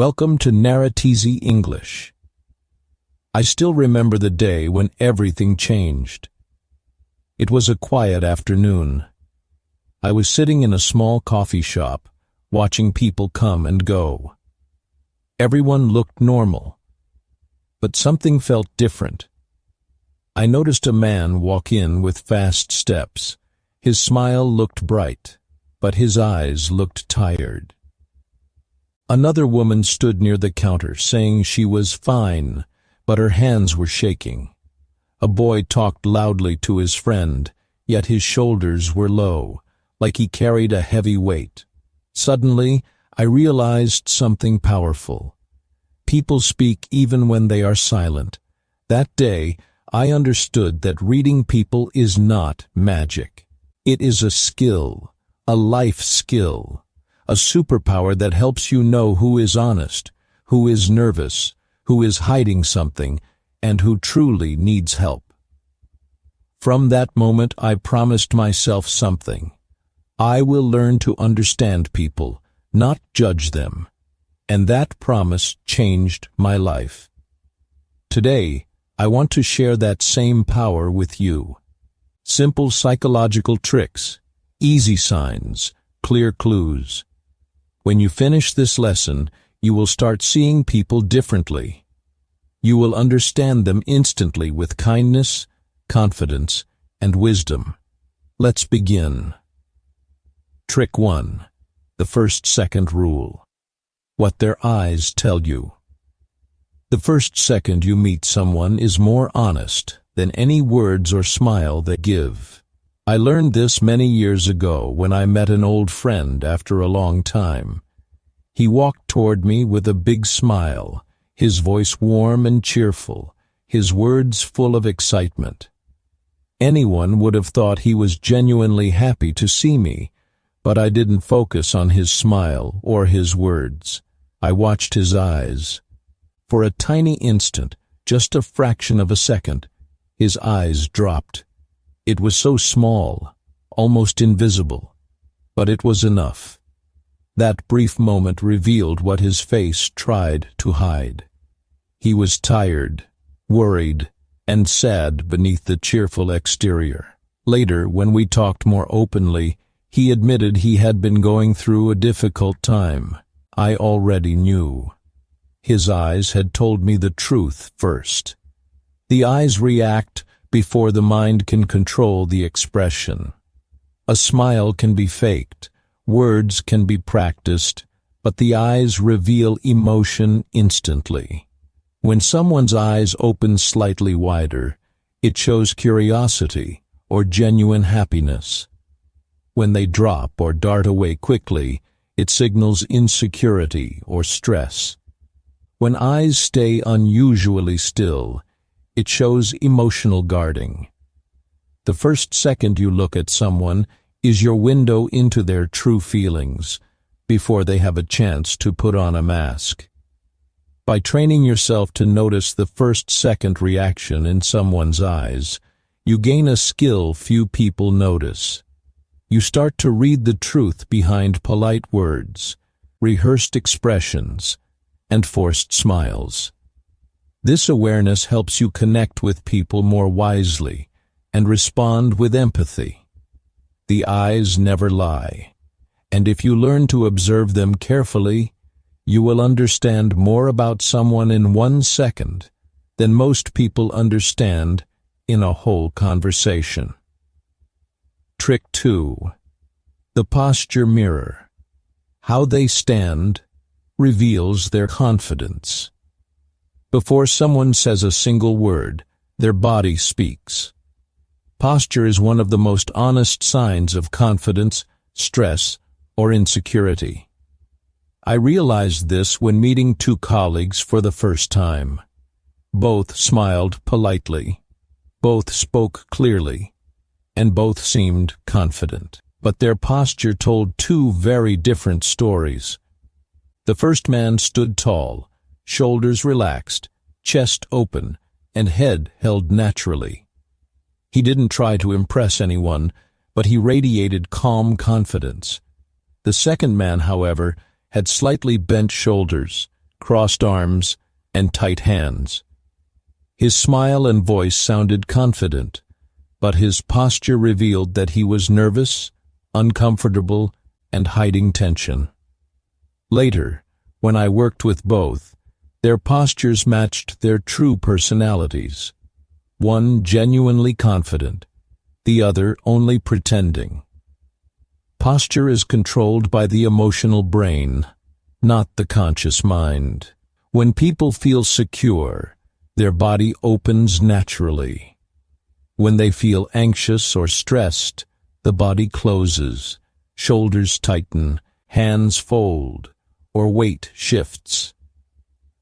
Welcome to NarratEzy English. I still remember the day when everything changed. It was a quiet afternoon. I was sitting in a small coffee shop, watching people come and go. Everyone looked normal, but something felt different. I noticed a man walk in with fast steps. His smile looked bright, but his eyes looked tired. Another woman stood near the counter, saying she was fine, but her hands were shaking. A boy talked loudly to his friend, yet his shoulders were low, like he carried a heavy weight. Suddenly, I realized something powerful. People speak even when they are silent. That day, I understood that reading people is not magic. It is a skill, a life skill. A superpower that helps you know who is honest, who is nervous, who is hiding something, and who truly needs help. From that moment, I promised myself something. I will learn to understand people, not judge them. And that promise changed my life. Today, I want to share that same power with you. Simple psychological tricks, easy signs, clear clues. When you finish this lesson, you will start seeing people differently. You will understand them instantly with kindness, confidence, and wisdom. Let's begin. Trick 1. The first-second rule. What their eyes tell you. The first second you meet someone is more honest than any words or smile they give. I learned this many years ago when I met an old friend after a long time. He walked toward me with a big smile, his voice warm and cheerful, his words full of excitement. Anyone would have thought he was genuinely happy to see me, but I didn't focus on his smile or his words. I watched his eyes. For a tiny instant, just a fraction of a second, his eyes dropped. It was so small, almost invisible, but it was enough. That brief moment revealed what his face tried to hide. He was tired, worried, and sad beneath the cheerful exterior. Later, when we talked more openly, he admitted he had been going through a difficult time. I already knew. His eyes had told me the truth first. The eyes react before the mind can control the expression. A smile can be faked, words can be practiced, but the eyes reveal emotion instantly. When someone's eyes open slightly wider, it shows curiosity or genuine happiness. When they drop or dart away quickly, it signals insecurity or stress. When eyes stay unusually still, it shows emotional guarding. The first second you look at someone is your window into their true feelings, before they have a chance to put on a mask. By training yourself to notice the first-second reaction in someone's eyes, you gain a skill few people notice. You start to read the truth behind polite words, rehearsed expressions, and forced smiles. This awareness helps you connect with people more wisely and respond with empathy. The eyes never lie, and if you learn to observe them carefully, you will understand more about someone in 1 second than most people understand in a whole conversation. Trick 2. The posture mirror. How they stand reveals their confidence. Before someone says a single word, their body speaks. Posture is one of the most honest signs of confidence, stress, or insecurity. I realized this when meeting 2 colleagues for the first time. Both smiled politely, both spoke clearly, and both seemed confident. But their posture told 2 very different stories. The first man stood tall, shoulders relaxed, chest open, and head held naturally. He didn't try to impress anyone, but he radiated calm confidence. The second man, however, had slightly bent shoulders, crossed arms, and tight hands. His smile and voice sounded confident, but his posture revealed that he was nervous, uncomfortable, and hiding tension. Later, when I worked with both, their postures matched their true personalities. One genuinely confident, the other only pretending. Posture is controlled by the emotional brain, not the conscious mind. When people feel secure, their body opens naturally. When they feel anxious or stressed, the body closes, shoulders tighten, hands fold, or weight shifts.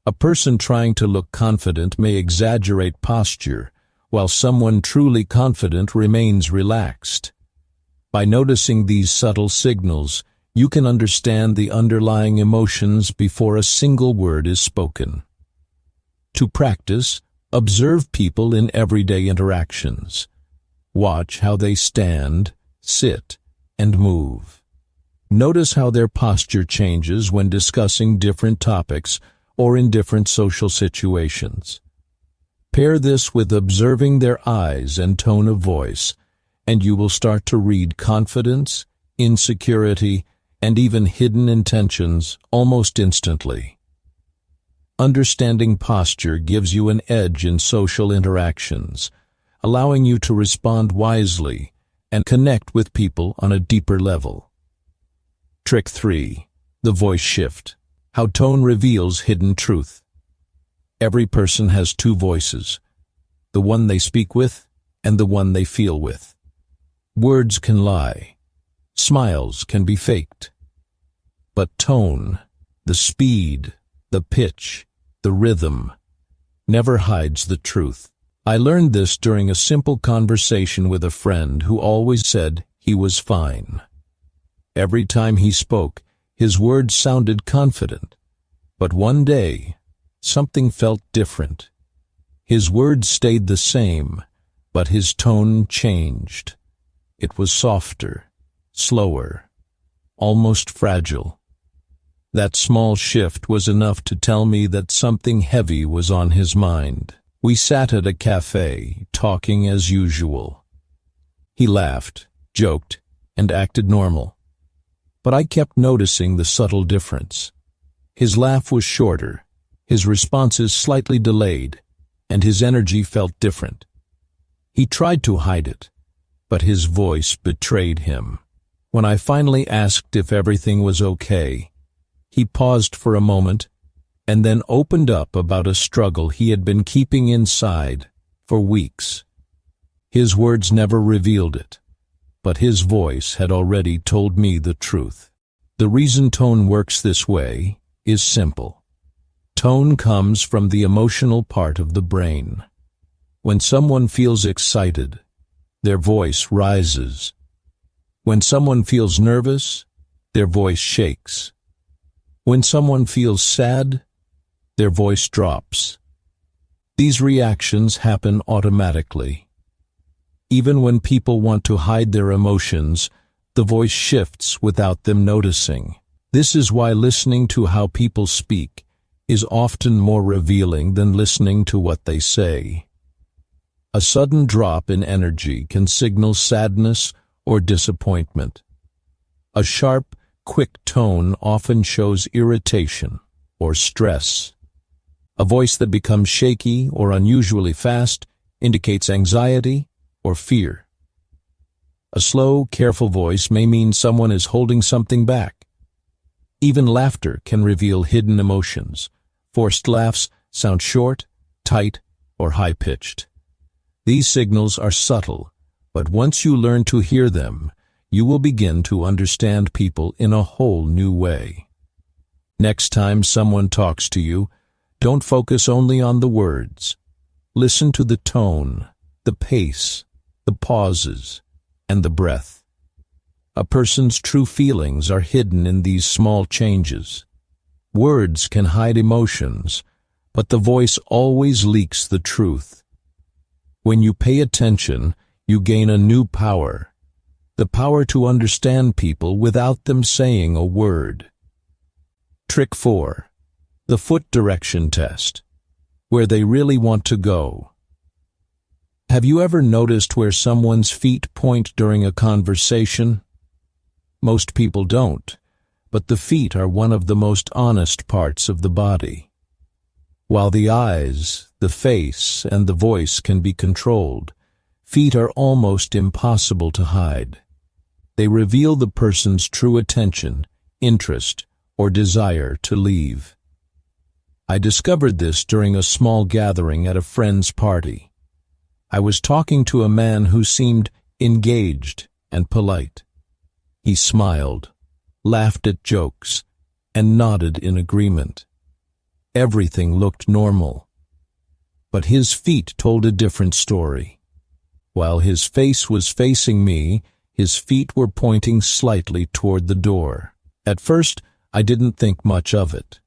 A person trying to look confident may exaggerate posture, while someone truly confident remains relaxed. By noticing these subtle signals, you can understand the underlying emotions before a single word is spoken. To practice, observe people in everyday interactions. Watch how they stand, sit, and move. Notice how their posture changes when discussing different topics or in different social situations. Pair this with observing their eyes and tone of voice, and you will start to read confidence, insecurity, and even hidden intentions almost instantly. Understanding posture gives you an edge in social interactions, allowing you to respond wisely and connect with people on a deeper level. Trick 3. The voice shift. How tone reveals hidden truth. Every person has two voices, the one they speak with and the one they feel with. Words can lie. Smiles can be faked. But tone, the speed, the pitch, the rhythm, never hides the truth. I learned this during a simple conversation with a friend who always said he was fine. Every time he spoke, his words sounded confident. But one day, something felt different. His words stayed the same, but his tone changed. It was softer, slower, almost fragile. That small shift was enough to tell me that something heavy was on his mind. We sat at a cafe, talking as usual. He laughed, joked, and acted normal. But I kept noticing the subtle difference. His laugh was shorter, his responses slightly delayed, and his energy felt different. He tried to hide it, but his voice betrayed him. When I finally asked if everything was okay, he paused for a moment and then opened up about a struggle he had been keeping inside for weeks. His words never revealed it, but his voice had already told me the truth. The reason tone works this way is simple. Tone comes from the emotional part of the brain. When someone feels excited, their voice rises. When someone feels nervous, their voice shakes. When someone feels sad, their voice drops. These reactions happen automatically. Even when people want to hide their emotions, the voice shifts without them noticing. This is why listening to how people speak is often more revealing than listening to what they say. A sudden drop in energy can signal sadness or disappointment. A sharp, quick tone often shows irritation or stress. A voice that becomes shaky or unusually fast indicates anxiety or fear. A slow, careful voice may mean someone is holding something back. Even laughter can reveal hidden emotions. Forced laughs sound short, tight, or high-pitched. These signals are subtle, but once you learn to hear them, you will begin to understand people in a whole new way. Next time someone talks to you, don't focus only on the words. Listen to the tone, the pace, the pauses, and the breath. A person's true feelings are hidden in these small changes. Words can hide emotions, but the voice always leaks the truth. When you pay attention, you gain a new power, the power to understand people without them saying a word. Trick 4. The foot direction test. Where they really want to go. Have you ever noticed where someone's feet point during a conversation? Most people don't, but the feet are one of the most honest parts of the body. While the eyes, the face, and the voice can be controlled, feet are almost impossible to hide. They reveal the person's true attention, interest, or desire to leave. I discovered this during a small gathering at a friend's party. I was talking to a man who seemed engaged and polite. He smiled, laughed at jokes, and nodded in agreement. Everything looked normal. But his feet told a different story. While his face was facing me, his feet were pointing slightly toward the door. At first, I didn't think much of it.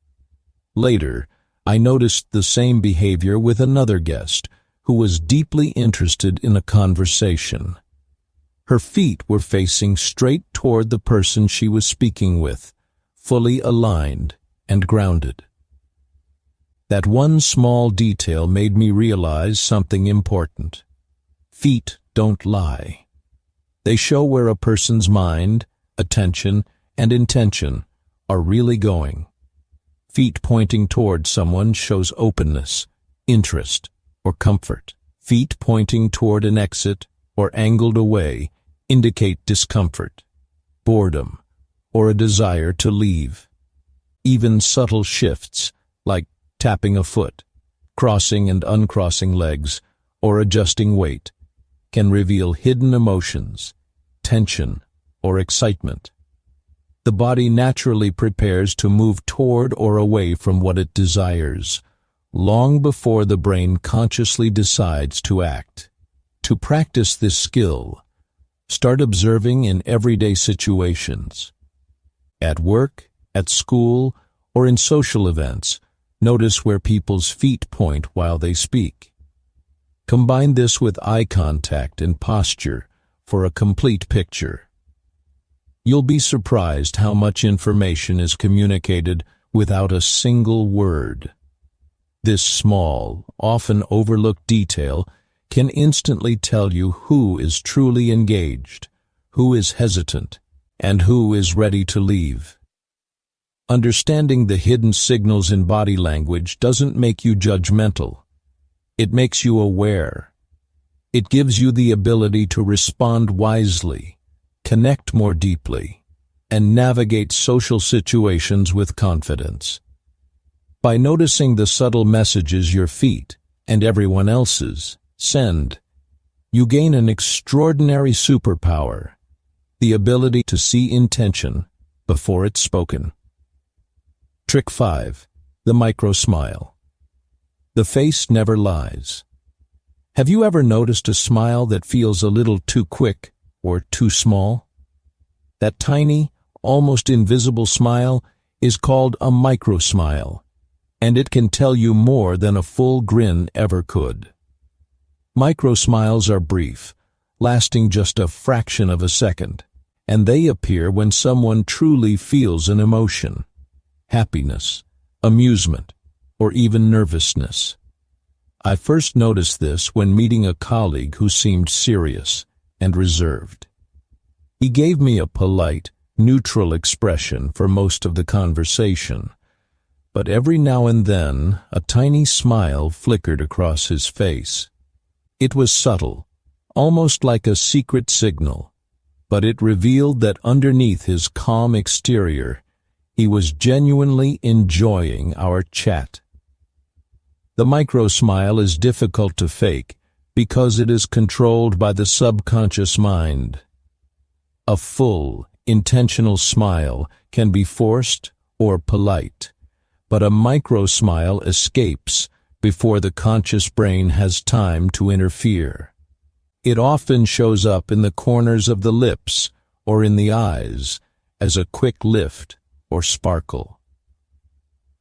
Later, I noticed the same behavior with another guest who was deeply interested in a conversation. Her feet were facing straight toward the person she was speaking with, fully aligned and grounded. That one small detail made me realize something important. Feet don't lie. They show where a person's mind, attention, and intention are really going. Feet pointing toward someone shows openness, interest, or comfort. Feet pointing toward an exit or angled away indicate discomfort, boredom, or a desire to leave. Even subtle shifts, like tapping a foot, crossing and uncrossing legs, or adjusting weight, can reveal hidden emotions, tension, or excitement. The body naturally prepares to move toward or away from what it desires, long before the brain consciously decides to act. To practice this skill, start observing in everyday situations. At work, at school, or in social events, notice where people's feet point while they speak. Combine this with eye contact and posture for a complete picture. You'll be surprised how much information is communicated without a single word. This small, often overlooked detail can instantly tell you who is truly engaged, who is hesitant, and who is ready to leave. Understanding the hidden signals in body language doesn't make you judgmental. It makes you aware. It gives you the ability to respond wisely, connect more deeply, and navigate social situations with confidence. By noticing the subtle messages your feet, and everyone else's, send, you gain an extraordinary superpower, the ability to see intention before it's spoken. Trick 5. The micro-smile. The face never lies. Have you ever noticed a smile that feels a little too quick or too small? That tiny, almost invisible smile is called a micro-smile, and it can tell you more than a full grin ever could. Micro-smiles are brief, lasting just a fraction of a second, and they appear when someone truly feels an emotion, happiness, amusement, or even nervousness. I first noticed this when meeting a colleague who seemed serious and reserved. He gave me a polite, neutral expression for most of the conversation, but every now and then a tiny smile flickered across his face. It was subtle, almost like a secret signal, but it revealed that underneath his calm exterior, he was genuinely enjoying our chat. The micro-smile is difficult to fake because it is controlled by the subconscious mind. A full, intentional smile can be forced or polite, but a micro-smile escapes before the conscious brain has time to interfere. It often shows up in the corners of the lips or in the eyes as a quick lift or sparkle.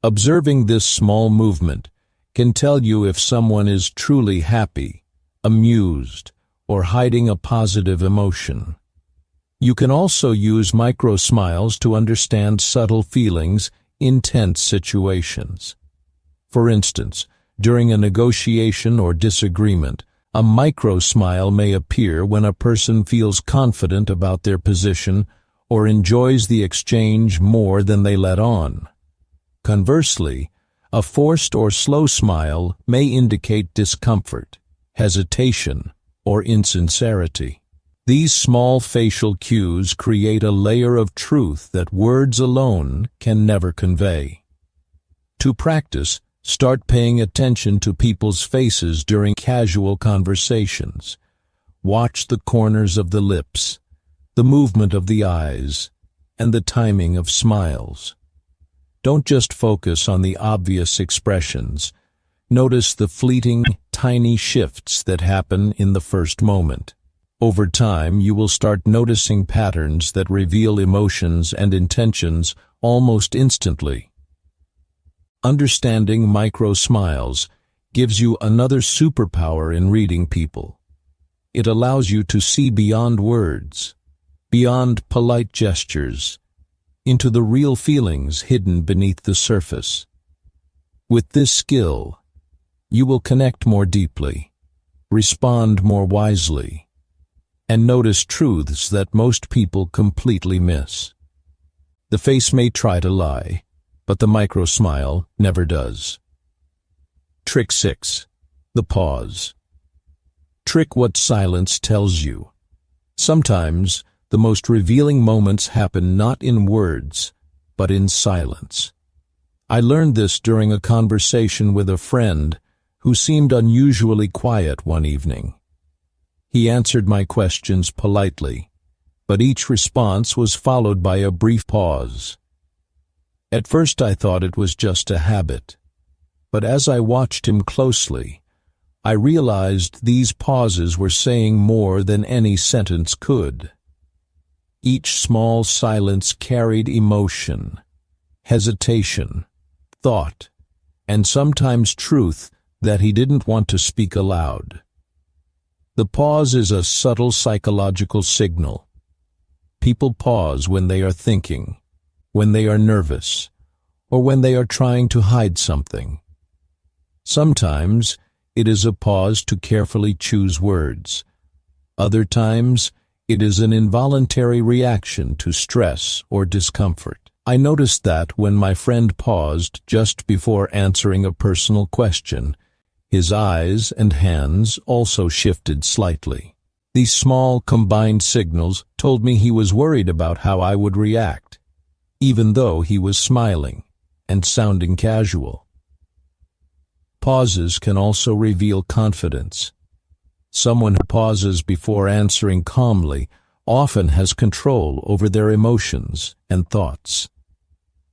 Observing this small movement can tell you if someone is truly happy, amused, or hiding a positive emotion. You can also use micro-smiles to understand subtle feelings intense situations. For instance, during a negotiation or disagreement, a micro-smile may appear when a person feels confident about their position or enjoys the exchange more than they let on. Conversely, a forced or slow smile may indicate discomfort, hesitation, or insincerity. These small facial cues create a layer of truth that words alone can never convey. To practice, start paying attention to people's faces during casual conversations. Watch the corners of the lips, the movement of the eyes, and the timing of smiles. Don't just focus on the obvious expressions. Notice the fleeting, tiny shifts that happen in the first moment. Over time, you will start noticing patterns that reveal emotions and intentions almost instantly. Understanding micro-smiles gives you another superpower in reading people. It allows you to see beyond words, beyond polite gestures, into the real feelings hidden beneath the surface. With this skill, you will connect more deeply, respond more wisely, and notice truths that most people completely miss. The face may try to lie, but the micro-smile never does. Trick 6. The pause. Trick what silence tells you. Sometimes, the most revealing moments happen not in words, but in silence. I learned this during a conversation with a friend who seemed unusually quiet one evening. He answered my questions politely, but each response was followed by a brief pause. At first I thought it was just a habit, but as I watched him closely, I realized these pauses were saying more than any sentence could. Each small silence carried emotion, hesitation, thought, and sometimes truth that he didn't want to speak aloud. The pause is a subtle psychological signal. People pause when they are thinking, when they are nervous, or when they are trying to hide something. Sometimes it is a pause to carefully choose words. Other times, it is an involuntary reaction to stress or discomfort. I noticed that when my friend paused just before answering a personal question, his eyes and hands also shifted slightly. These small combined signals told me he was worried about how I would react, even though he was smiling and sounding casual. Pauses can also reveal confidence. Someone who pauses before answering calmly often has control over their emotions and thoughts.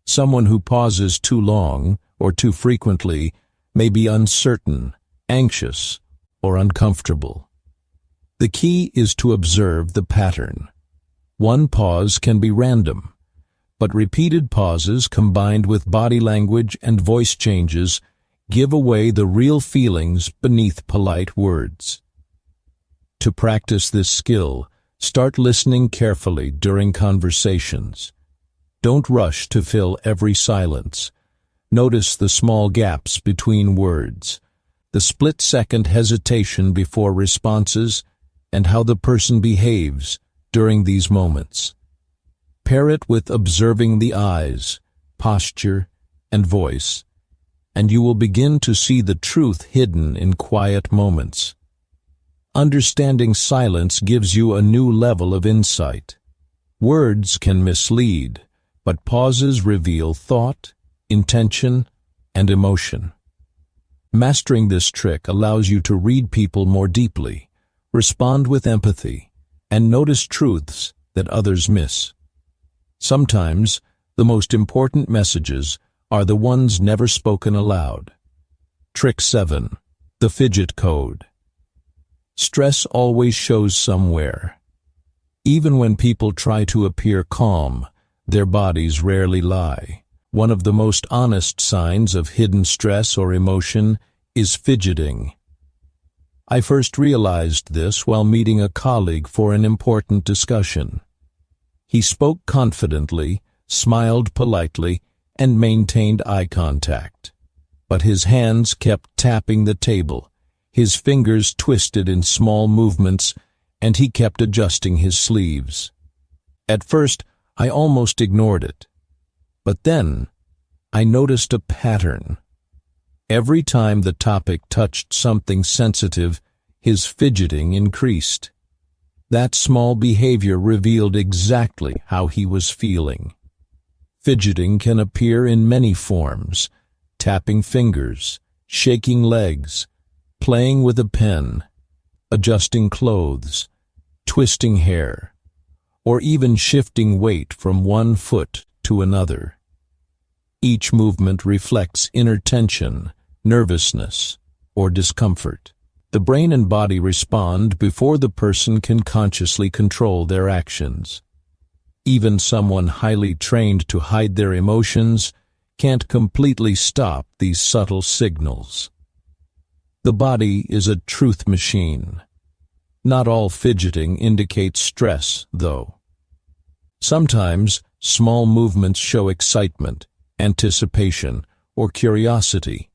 Someone who pauses too long or too frequently may be uncertain, anxious, or uncomfortable. The key is to observe the pattern. One pause can be random, but repeated pauses combined with body language and voice changes give away the real feelings beneath polite words. To practice this skill, start listening carefully during conversations. Don't rush to fill every silence. Notice the small gaps between words, the split-second hesitation before responses, and how the person behaves during these moments. Pair it with observing the eyes, posture, and voice, and you will begin to see the truth hidden in quiet moments. Understanding silence gives you a new level of insight. Words can mislead, but pauses reveal thought, intention, and emotion. Mastering this trick allows you to read people more deeply, respond with empathy, and notice truths that others miss. Sometimes, the most important messages are the ones never spoken aloud. Trick 7. The fidget code. Stress always shows somewhere. Even when people try to appear calm, their bodies rarely lie. One of the most honest signs of hidden stress or emotion is fidgeting. I first realized this while meeting a colleague for an important discussion. He spoke confidently, smiled politely, and maintained eye contact. But his hands kept tapping the table, his fingers twisted in small movements, and he kept adjusting his sleeves. At first, I almost ignored it. But then, I noticed a pattern. Every time the topic touched something sensitive, his fidgeting increased. That small behavior revealed exactly how he was feeling. Fidgeting can appear in many forms: tapping fingers, shaking legs, playing with a pen, adjusting clothes, twisting hair, or even shifting weight from one foot to another. Each movement reflects inner tension, nervousness, or discomfort. The brain and body respond before the person can consciously control their actions. Even someone highly trained to hide their emotions can't completely stop these subtle signals. The body is a truth machine. Not all fidgeting indicates stress, though. Sometimes, small movements show excitement, anticipation, or curiosity.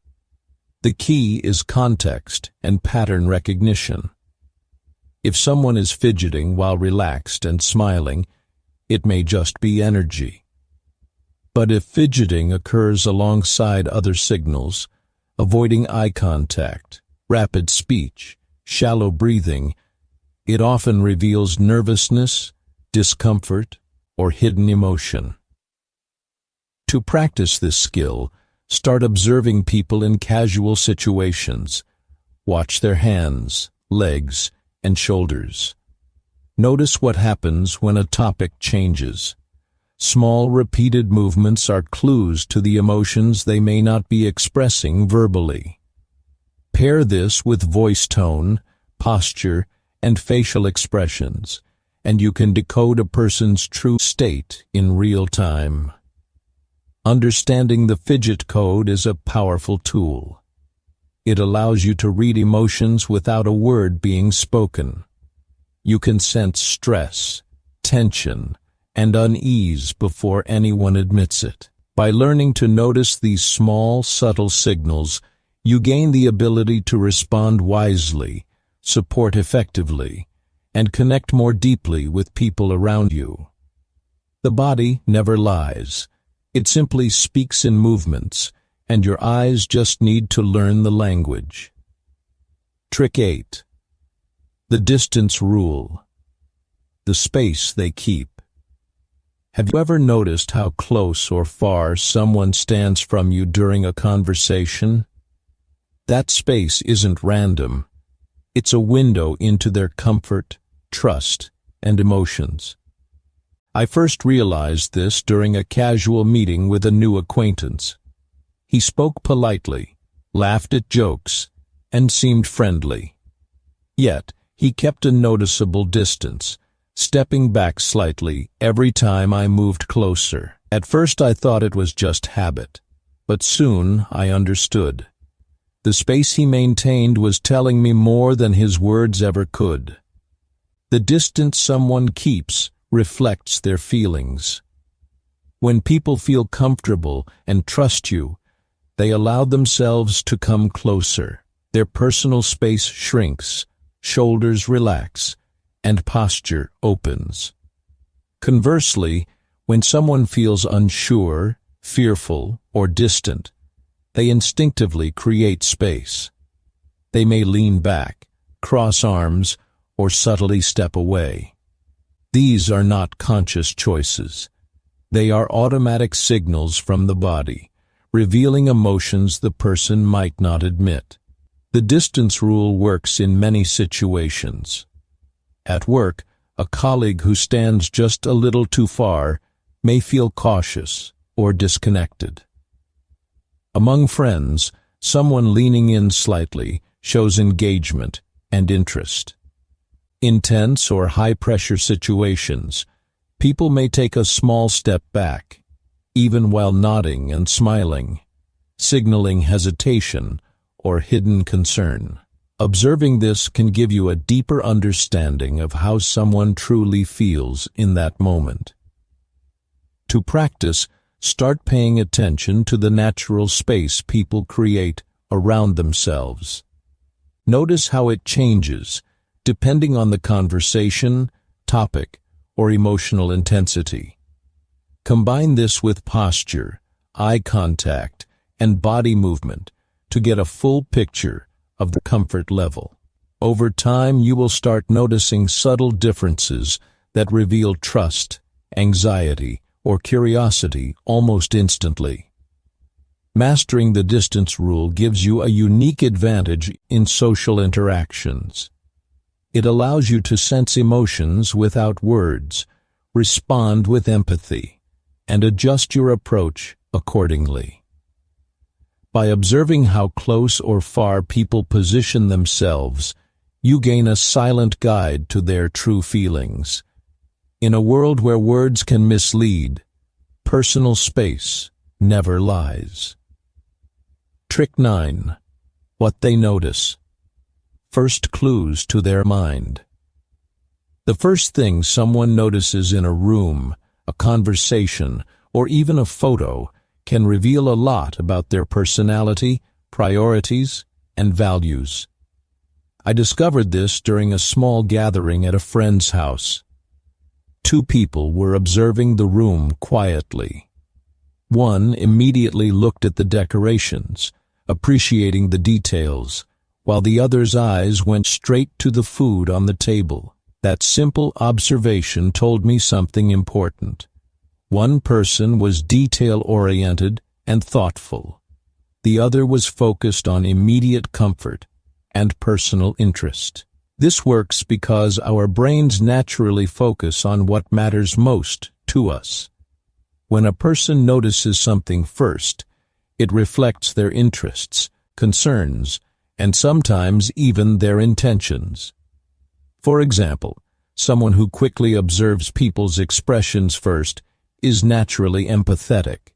The key is context and pattern recognition. If someone is fidgeting while relaxed and smiling, it may just be energy. But if fidgeting occurs alongside other signals, avoiding eye contact, rapid speech, shallow breathing, it often reveals nervousness, discomfort, or hidden emotion. To practice this skill, start observing people in casual situations. Watch their hands, legs, and shoulders. Notice what happens when a topic changes. Small repeated movements are clues to the emotions they may not be expressing verbally. Pair this with voice tone, posture, and facial expressions, and you can decode a person's true state in real time. Understanding the fidget code is a powerful tool. It allows you to read emotions without a word being spoken. You can sense stress, tension, and unease before anyone admits it. By learning to notice these small, subtle signals, you gain the ability to respond wisely, support effectively, and connect more deeply with people around you. The body never lies. It simply speaks in movements, and your eyes just need to learn the language. Trick 8. The distance rule. The space they keep. Have you ever noticed how close or far someone stands from you during a conversation? That space isn't random. It's a window into their comfort, trust, and emotions. I first realized this during a casual meeting with a new acquaintance. He spoke politely, laughed at jokes, and seemed friendly. Yet, he kept a noticeable distance, stepping back slightly every time I moved closer. At first I thought it was just habit, but soon I understood. The space he maintained was telling me more than his words ever could. The distance someone keeps reflects their feelings. When people feel comfortable and trust you, they allow themselves to come closer. Their personal space shrinks, shoulders relax, and posture opens. Conversely, when someone feels unsure, fearful, or distant, they instinctively create space. They may lean back, cross arms, or subtly step away. These are not conscious choices. They are automatic signals from the body, revealing emotions the person might not admit. The distance rule works in many situations. At work, a colleague who stands just a little too far may feel cautious or disconnected. Among friends, someone leaning in slightly shows engagement and interest. In tense or high-pressure situations, people may take a small step back, even while nodding and smiling, signaling hesitation or hidden concern. Observing this can give you a deeper understanding of how someone truly feels in that moment. To practice, Start paying attention to the natural space people create around themselves. Notice how it changes, depending on the conversation, topic, or emotional intensity. Combine this with posture, eye contact, and body movement to get a full picture of the comfort level. Over time, you will start noticing subtle differences that reveal trust, anxiety, or curiosity almost instantly. Mastering the distance rule gives you a unique advantage in social interactions. It allows you to sense emotions without words, respond with empathy, and adjust your approach accordingly. By observing how close or far people position themselves, you gain a silent guide to their true feelings. In a world where words can mislead, personal space never lies. Trick 9. What they notice. First clues to their mind. The first thing someone notices in a room, a conversation, or even a photo can reveal a lot about their personality, priorities, and values. I discovered this during a small gathering at a friend's house. Two people were observing the room quietly. One immediately looked at the decorations, appreciating the details, while the other's eyes went straight to the food on the table. That simple observation told me something important. One person was detail-oriented and thoughtful. The other was focused on immediate comfort and personal interest. This works because our brains naturally focus on what matters most to us. When a person notices something first, it reflects their interests, concerns, and sometimes even their intentions. For example, someone who quickly observes people's expressions first is naturally empathetic.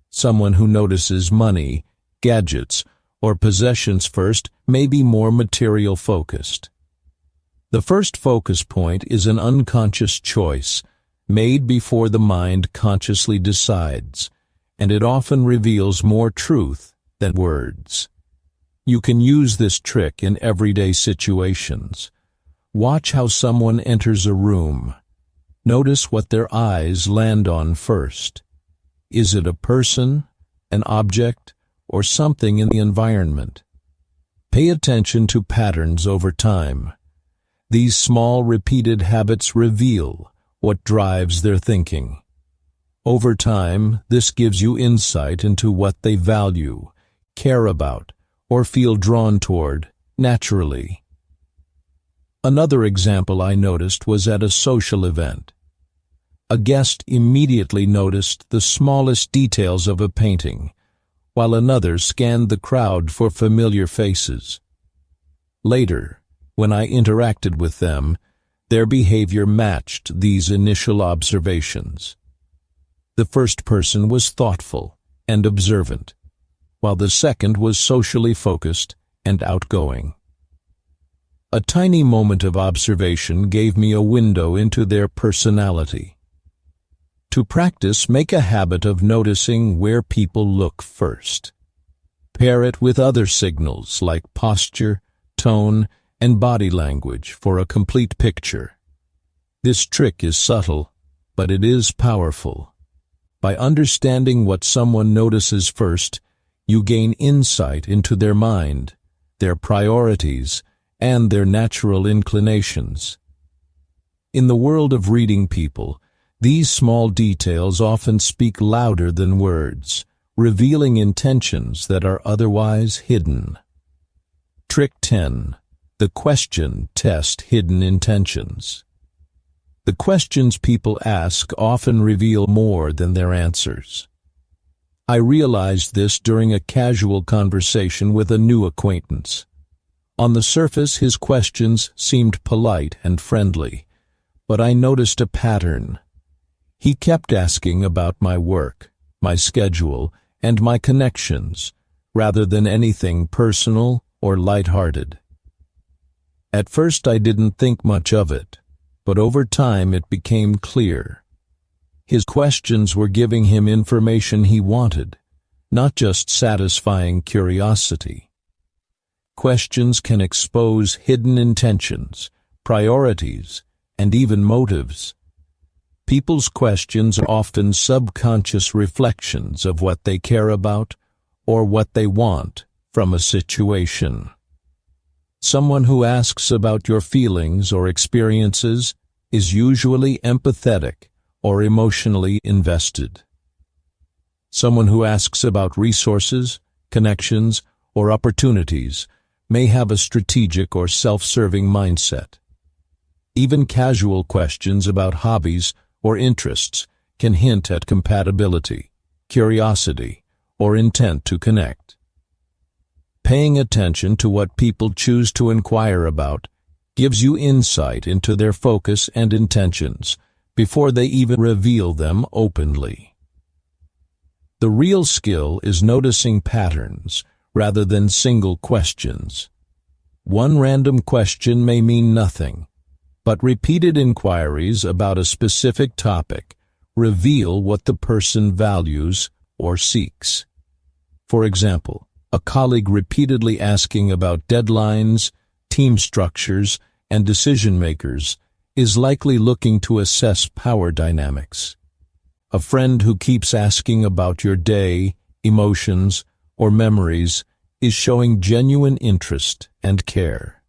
Someone who notices money, gadgets, or possessions first may be more material-focused. The first focus point is an unconscious choice, made before the mind consciously decides, and it often reveals more truth than words. You can use this trick in everyday situations. Watch how someone enters a room. Notice what their eyes land on first. Is it a person, an object, or something in the environment? Pay attention to patterns over time. These small, repeated habits reveal what drives their thinking. Over time, this gives you insight into what they value, care about, or feel drawn toward naturally. Another example I noticed was at a social event. A guest immediately noticed the smallest details of a painting, while another scanned the crowd for familiar faces. Later, when I interacted with them, their behavior matched these initial observations. The first person was thoughtful and observant, while the second was socially focused and outgoing. A tiny moment of observation gave me a window into their personality. To practice, make a habit of noticing where people look first. Pair it with other signals like posture, tone, and body language for a complete picture. This trick is subtle, but it is powerful. By understanding what someone notices first, you gain insight into their mind, their priorities, and their natural inclinations. In the world of reading people, these small details often speak louder than words, revealing intentions that are otherwise hidden. Trick 10. The question test hidden intentions. The questions people ask often reveal more than their answers. I realized this during a casual conversation with a new acquaintance. On the surface, his questions seemed polite and friendly, but I noticed a pattern. He kept asking about my work, my schedule, and my connections, rather than anything personal or lighthearted. At first I didn't think much of it, but over time it became clear. His questions were giving him information he wanted, not just satisfying curiosity. Questions can expose hidden intentions, priorities, and even motives. People's questions are often subconscious reflections of what they care about or what they want from a situation. Someone who asks about your feelings or experiences is usually empathetic or emotionally invested. Someone who asks about resources, connections, or opportunities may have a strategic or self-serving mindset. Even casual questions about hobbies or interests can hint at compatibility, curiosity, or intent to connect. Paying attention to what people choose to inquire about gives you insight into their focus and intentions before they even reveal them openly. The real skill is noticing patterns rather than single questions. One random question may mean nothing, but repeated inquiries about a specific topic reveal what the person values or seeks. For example, a colleague repeatedly asking about deadlines, team structures, and decision-makers is likely looking to assess power dynamics. A friend who keeps asking about your day, emotions, or memories is showing genuine interest and care.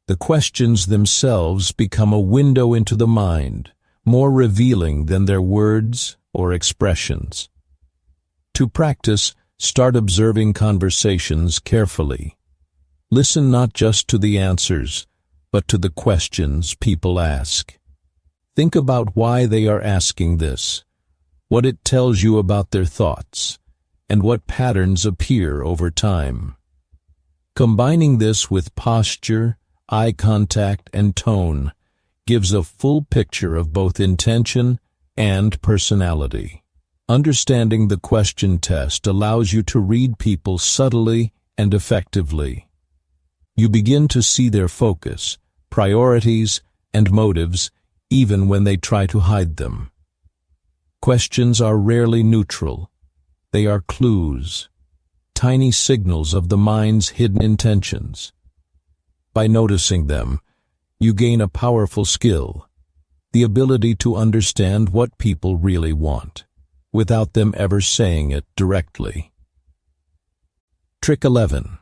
The questions themselves become a window into the mind, more revealing than their words or expressions. To practice, start observing conversations carefully. Listen not just to the answers, but to the questions people ask. Think about why they are asking this, what it tells you about their thoughts, and what patterns appear over time. Combining this with posture, eye contact, and tone gives a full picture of both intention and personality. Understanding the question test allows you to read people subtly and effectively. You begin to see their focus, priorities, and motives even when they try to hide them. Questions are rarely neutral. They are clues, tiny signals of the mind's hidden intentions. By noticing them, you gain a powerful skill, the ability to understand what people really want, without them ever saying it directly. Trick 11.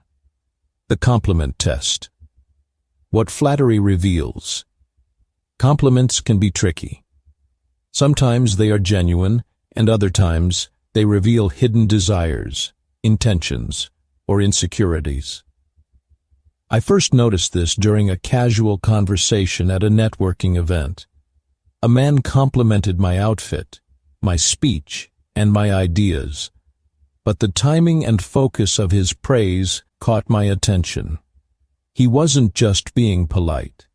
The compliment test. What flattery reveals. Compliments can be tricky. Sometimes they are genuine, and other times they reveal hidden desires, intentions, or insecurities. I first noticed this during a casual conversation at a networking event. A man complimented my outfit, my speech, and my ideas, but the timing and focus of his praise caught my attention. He wasn't just being polite.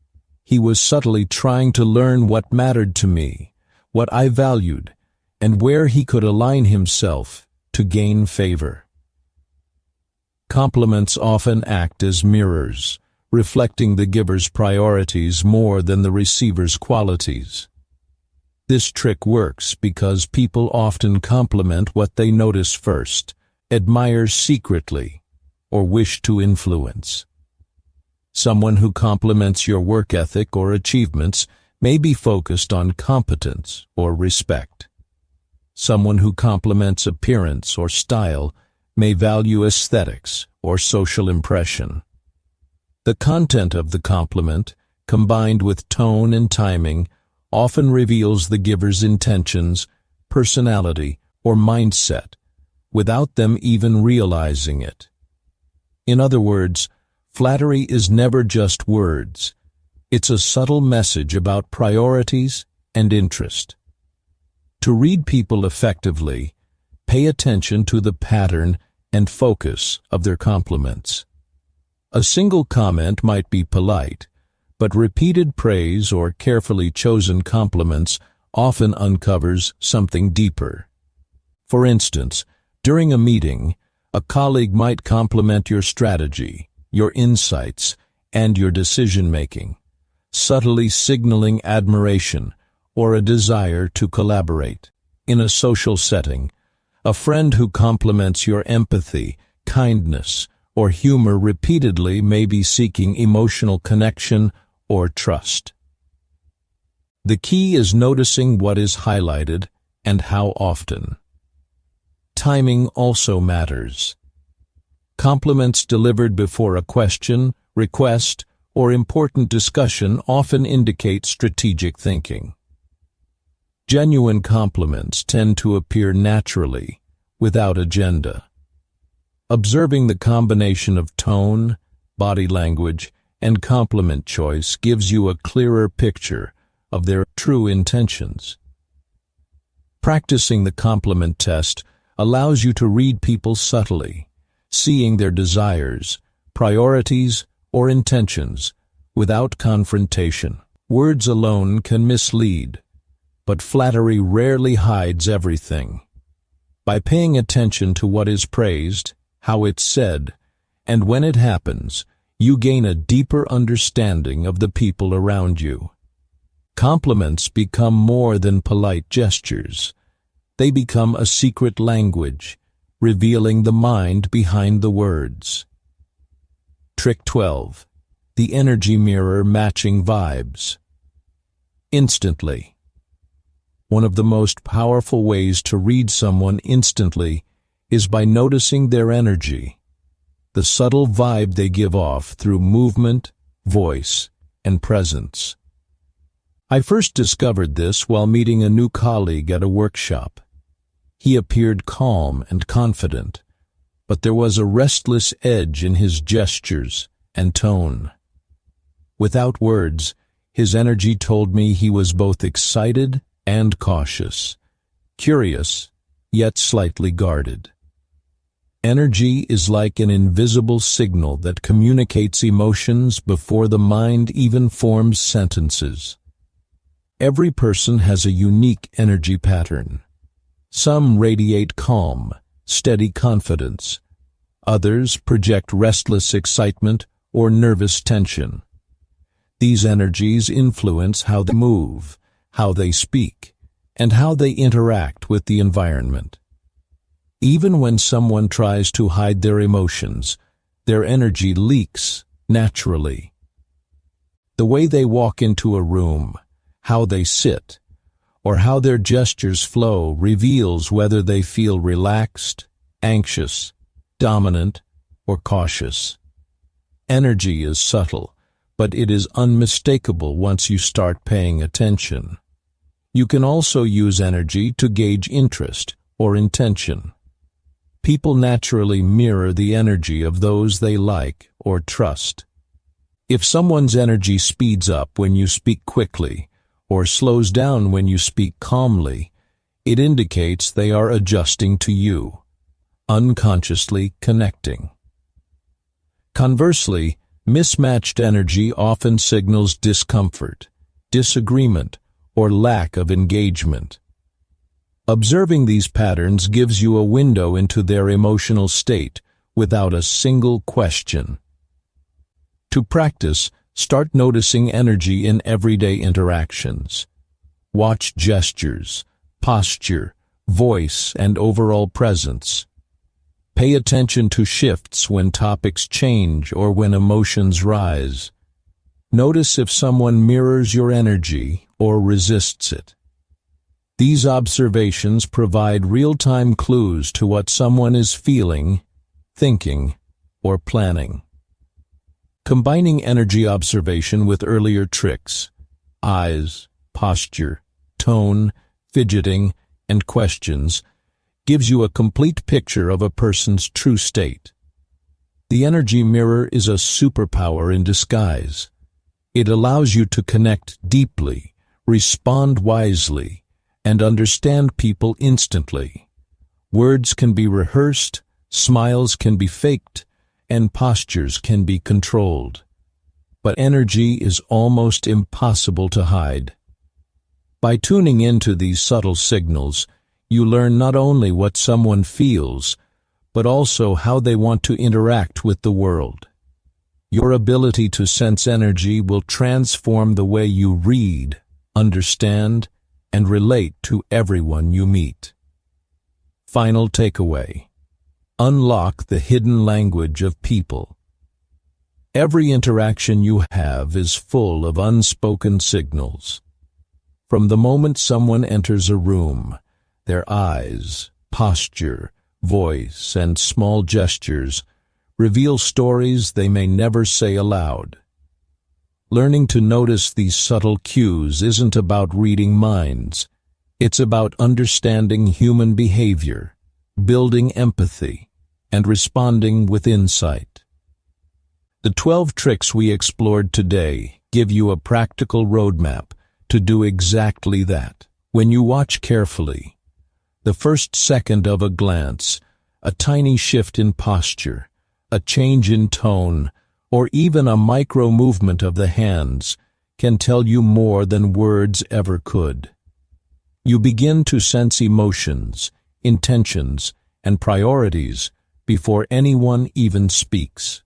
He was subtly trying to learn what mattered to me, what I valued, and where he could align himself to gain favor. Compliments often act as mirrors, reflecting the giver's priorities more than the receiver's qualities. This trick works because people often compliment what they notice first, admire secretly, or wish to influence. Someone who compliments your work ethic or achievements may be focused on competence or respect. Someone who compliments appearance or style may value aesthetics or social impression. The content of the compliment, combined with tone and timing, often reveals the giver's intentions, personality, or mindset, without them even realizing it. In other words, flattery is never just words. It's a subtle message about priorities and interest. To read people effectively, pay attention to the pattern and focus of their compliments. A single comment might be polite, but repeated praise or carefully chosen compliments often uncovers something deeper. For instance, during a meeting, a colleague might compliment your strategy, your insights, and your decision-making, subtly signaling admiration or a desire to collaborate. In a social setting, a friend who compliments your empathy, kindness, or humor repeatedly may be seeking emotional connection or trust. The key is noticing what is highlighted and how often. Timing also matters. Compliments delivered before a question, request, or important discussion often indicate strategic thinking. Genuine compliments tend to appear naturally, without agenda. Observing the combination of tone, body language, and compliment choice gives you a clearer picture of their true intentions. Practicing the compliment test allows you to read people subtly, seeing their desires, priorities, or intentions without confrontation. Words alone can mislead, but flattery rarely hides everything. By paying attention to what is praised, how it's said, and when it happens, you gain a deeper understanding of the people around you. Compliments become more than polite gestures. They become a secret language, revealing the mind behind the words. Trick 12. The energy mirror matching vibes. Instantly. One of the most powerful ways to read someone instantly is by noticing their energy, the subtle vibe they give off through movement, voice, and presence. I first discovered this while meeting a new colleague at a workshop. He appeared calm and confident, but there was a restless edge in his gestures and tone. Without words, his energy told me he was both excited and cautious, curious, yet slightly guarded. Energy is like an invisible signal that communicates emotions before the mind even forms sentences. Every person has a unique energy pattern. Some radiate calm, steady confidence. Others project restless excitement or nervous tension. These energies influence how they move, how they speak, and how they interact with the environment. Even when someone tries to hide their emotions, their energy leaks naturally. The way they walk into a room, how they sit, or how their gestures flow reveals whether they feel relaxed, anxious, dominant, or cautious. Energy is subtle, but it is unmistakable once you start paying attention. You can also use energy to gauge interest or intention. People naturally mirror the energy of those they like or trust. If someone's energy speeds up when you speak quickly or slows down when you speak calmly, it indicates they are adjusting to you, unconsciously connecting. Conversely, mismatched energy often signals discomfort, disagreement, or lack of engagement. Observing these patterns gives you a window into their emotional state without a single question. To practice, start noticing energy in everyday interactions. Watch gestures, posture, voice, and overall presence. Pay attention to shifts when topics change or when emotions rise. Notice if someone mirrors your energy or resists it. These observations provide real-time clues to what someone is feeling, thinking, or planning. Combining energy observation with earlier tricks, eyes, posture, tone, fidgeting, and questions, gives you a complete picture of a person's true state. The energy mirror is a superpower in disguise. It allows you to connect deeply, respond wisely, and understand people instantly. Words can be rehearsed, smiles can be faked, and postures can be controlled. But energy is almost impossible to hide. By tuning into these subtle signals, you learn not only what someone feels, but also how they want to interact with the world. Your ability to sense energy will transform the way you read, understand, and relate to everyone you meet. Final takeaway: unlock the hidden language of people. Every interaction you have is full of unspoken signals. From the moment someone enters a room, their eyes, posture, voice, and small gestures reveal stories they may never say aloud. Learning to notice these subtle cues isn't about reading minds. It's about understanding human behavior, building empathy, and responding with insight. The 12 tricks we explored today give you a practical roadmap to do exactly that. When you watch carefully, the first second of a glance, a tiny shift in posture, a change in tone, or even a micro movement of the hands can tell you more than words ever could. You begin to sense emotions, intentions, and priorities before anyone even speaks.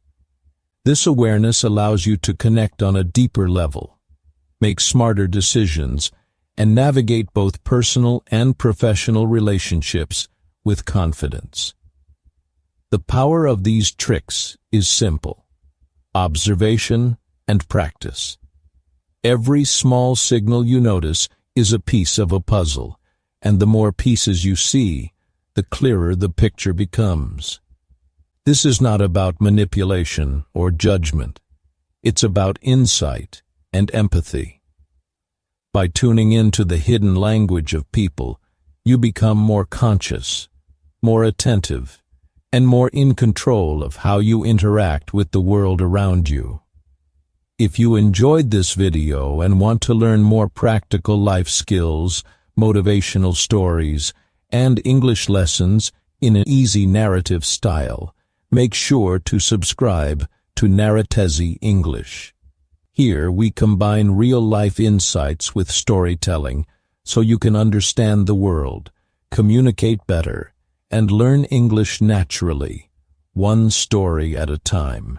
This awareness allows you to connect on a deeper level, make smarter decisions, and navigate both personal and professional relationships with confidence. The power of these tricks is simple: observation and practice. Every small signal you notice is a piece of a puzzle, and the more pieces you see, the clearer the picture becomes. This is not about manipulation or judgment. It's about insight and empathy. By tuning into the hidden language of people, you become more conscious, more attentive, and more in control of how you interact with the world around you. If you enjoyed this video and want to learn more practical life skills, motivational stories, and English lessons in an easy narrative style, make sure to subscribe to NarratEzy English. Here we combine real-life insights with storytelling so you can understand the world, communicate better, and learn English naturally, one story at a time.